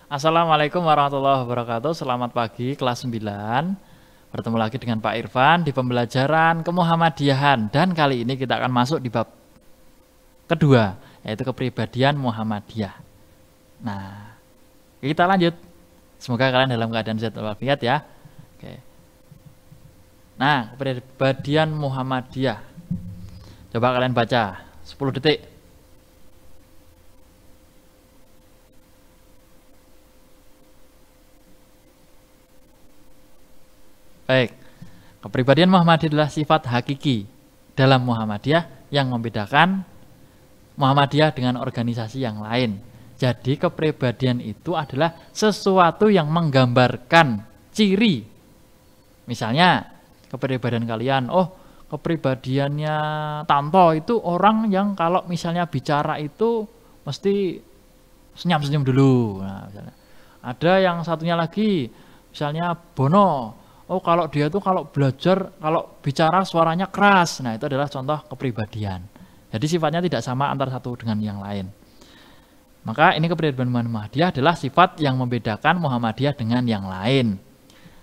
Assalamualaikum warahmatullahi wabarakatuh. Selamat pagi kelas 9. Bertemu lagi dengan Pak Irfan di pembelajaran kemuhammadiyahan. Dan kali ini kita akan masuk di bab kedua, yaitu kepribadian Muhammadiyah. Nah, kita lanjut. Semoga kalian dalam keadaan sehat walafiat ya. Oke. Nah, kepribadian Muhammadiyah. Coba kalian baca 10 detik. Baik, kepribadian Muhammadiyah adalah sifat hakiki dalam Muhammadiyah yang membedakan Muhammadiyah dengan organisasi yang lain. Jadi kepribadian itu adalah sesuatu yang menggambarkan ciri. Misalnya kepribadian kalian, kepribadiannya Tanto itu orang yang kalau misalnya bicara itu mesti senyum-senyum dulu. Nah, misalnya. Ada yang satunya lagi, misalnya Bono. Kalau dia tuh kalau belajar, kalau bicara suaranya keras. Nah, itu adalah contoh kepribadian. Jadi sifatnya tidak sama antara satu dengan yang lain. Maka ini kepribadian Muhammadiyah adalah sifat yang membedakan Muhammadiyah dengan yang lain.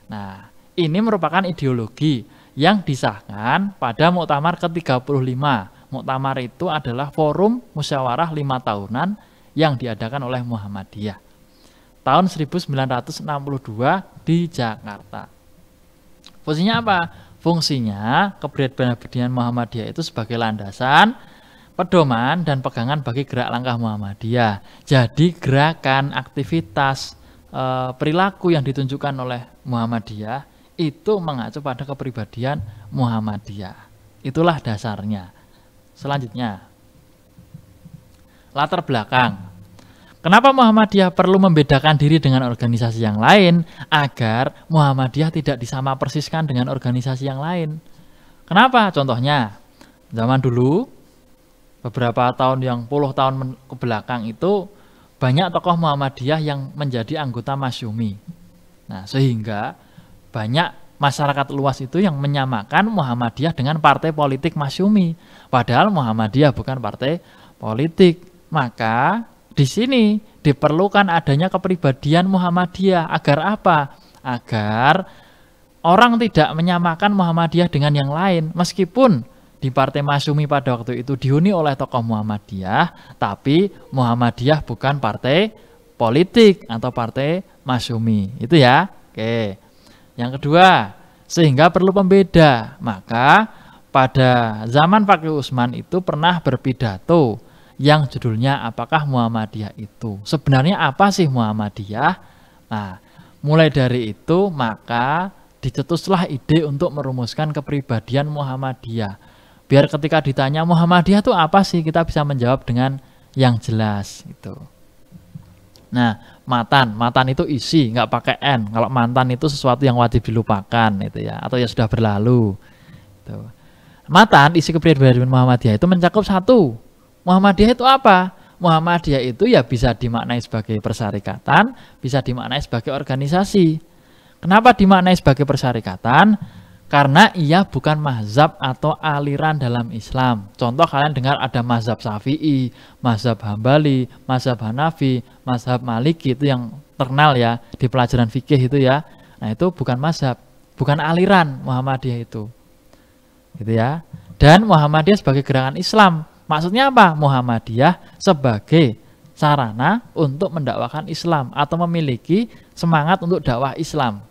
Nah, ini merupakan ideologi yang disahkan pada Muktamar ke-35. Muktamar itu adalah forum musyawarah 5 tahunan yang diadakan oleh Muhammadiyah. Tahun 1962 di Jakarta. Fungsinya apa? Fungsinya kepribadian Muhammadiyah itu sebagai landasan, pedoman, dan pegangan bagi gerak langkah Muhammadiyah. Jadi gerakan, aktivitas, perilaku yang ditunjukkan oleh Muhammadiyah itu mengacu pada kepribadian Muhammadiyah. Itulah dasarnya. Selanjutnya, latar belakang. Kenapa Muhammadiyah perlu membedakan diri dengan organisasi yang lain agar Muhammadiyah tidak disama persiskan dengan organisasi yang lain? Kenapa? Contohnya, zaman dulu beberapa tahun yang puluh tahun ke belakang itu banyak tokoh Muhammadiyah yang menjadi anggota Masyumi. Nah, sehingga banyak masyarakat luas itu yang menyamakan Muhammadiyah dengan partai politik Masyumi. Padahal Muhammadiyah bukan partai politik. Maka di sini diperlukan adanya kepribadian Muhammadiyah agar apa? Agar orang tidak menyamakan Muhammadiyah dengan yang lain. Meskipun di Partai Masyumi pada waktu itu dihuni oleh tokoh Muhammadiyah, tapi Muhammadiyah bukan partai politik atau partai Masyumi. Itu ya. Oke. Yang kedua, sehingga perlu pembeda. Maka pada zaman Fakih Utsman itu pernah berpidato yang judulnya apakah Muhammadiyah itu? Sebenarnya apa sih Muhammadiyah? Nah, mulai dari itu maka dicetuslah ide untuk merumuskan kepribadian Muhammadiyah. Biar ketika ditanya Muhammadiyah itu apa sih, kita bisa menjawab dengan yang jelas itu. Nah, matan itu isi, nggak pakai n. Kalau mantan itu sesuatu yang wajib dilupakan itu ya, atau ya sudah berlalu. Itu. Matan isi kepribadian Muhammadiyah itu mencakup satu. Muhammadiyah itu apa? Muhammadiyah itu ya bisa dimaknai sebagai persyarikatan, bisa dimaknai sebagai organisasi. Kenapa dimaknai sebagai persyarikatan? Karena ia bukan mazhab atau aliran dalam Islam. Contoh kalian dengar ada mazhab Syafi'i, mazhab Hambali, mazhab Hanafi, mazhab Maliki, itu yang terkenal ya di pelajaran fikih itu ya. Nah, itu bukan mazhab, bukan aliran Muhammadiyah itu. Gitu ya. Dan Muhammadiyah sebagai gerakan Islam. Maksudnya apa? Muhammadiyah sebagai sarana untuk mendakwakan Islam atau memiliki semangat untuk dakwah Islam.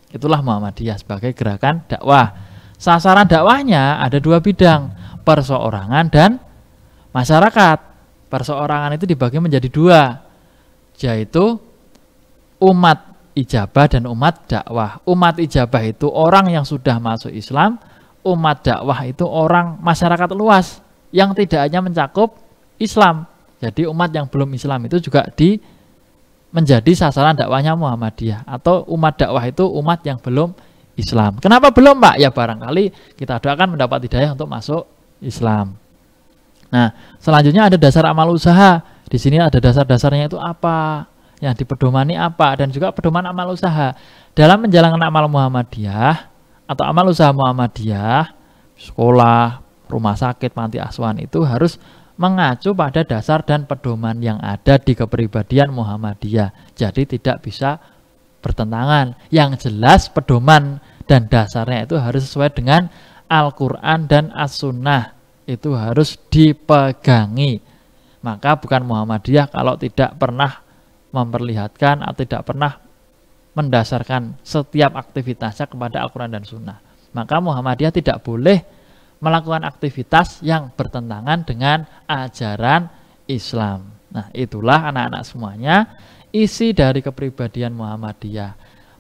Itulah Muhammadiyah sebagai gerakan dakwah. Sasaran dakwahnya ada 2 bidang, perseorangan dan masyarakat. Perseorangan itu dibagi menjadi 2, yaitu umat ijabah dan umat dakwah. Umat ijabah itu orang yang sudah masuk Islam, umat dakwah itu orang masyarakat luas yang tidak hanya mencakup Islam. Jadi umat yang belum Islam itu juga menjadi sasaran dakwahnya Muhammadiyah. Atau umat dakwah itu umat yang belum Islam. Kenapa belum, Pak? Ya barangkali kita doakan mendapat hidayah untuk masuk Islam. Nah, selanjutnya ada dasar amal usaha. Di sini ada dasar-dasarnya itu apa? Yang dipedomani apa? Dan juga pedoman amal usaha. Dalam menjalankan amal Muhammadiyah atau amal usaha Muhammadiyah, sekolah, rumah sakit, panti asuhan itu harus mengacu pada dasar dan pedoman yang ada di kepribadian Muhammadiyah. Jadi tidak bisa bertentangan. Yang jelas pedoman dan dasarnya itu harus sesuai dengan Al-Quran dan As-Sunnah. Itu harus dipegangi. Maka bukan Muhammadiyah kalau tidak pernah memperlihatkan atau tidak pernah mendasarkan setiap aktivitasnya kepada Al-Quran dan Sunnah. Maka Muhammadiyah tidak boleh melakukan aktivitas yang bertentangan dengan ajaran Islam. Nah, itulah anak-anak semuanya isi dari kepribadian Muhammadiyah.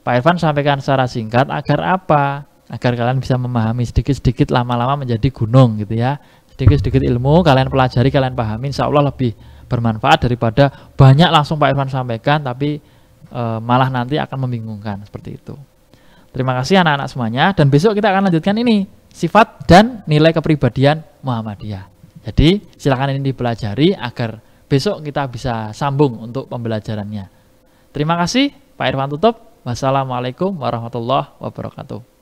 Pak Irfan sampaikan secara singkat agar apa? Agar kalian bisa memahami sedikit-sedikit, lama-lama menjadi gunung gitu ya. Sedikit-sedikit ilmu kalian pelajari, kalian pahami, insya Allah lebih bermanfaat daripada banyak langsung Pak Irfan sampaikan tapi malah nanti akan membingungkan seperti itu. Terima kasih anak-anak semuanya, dan besok kita akan lanjutkan ini, sifat dan nilai kepribadian Muhammadiyah. Jadi silakan ini dipelajari agar besok kita bisa sambung untuk pembelajarannya. Terima kasih, Pak Irfan tutup. Wassalamualaikum warahmatullahi wabarakatuh.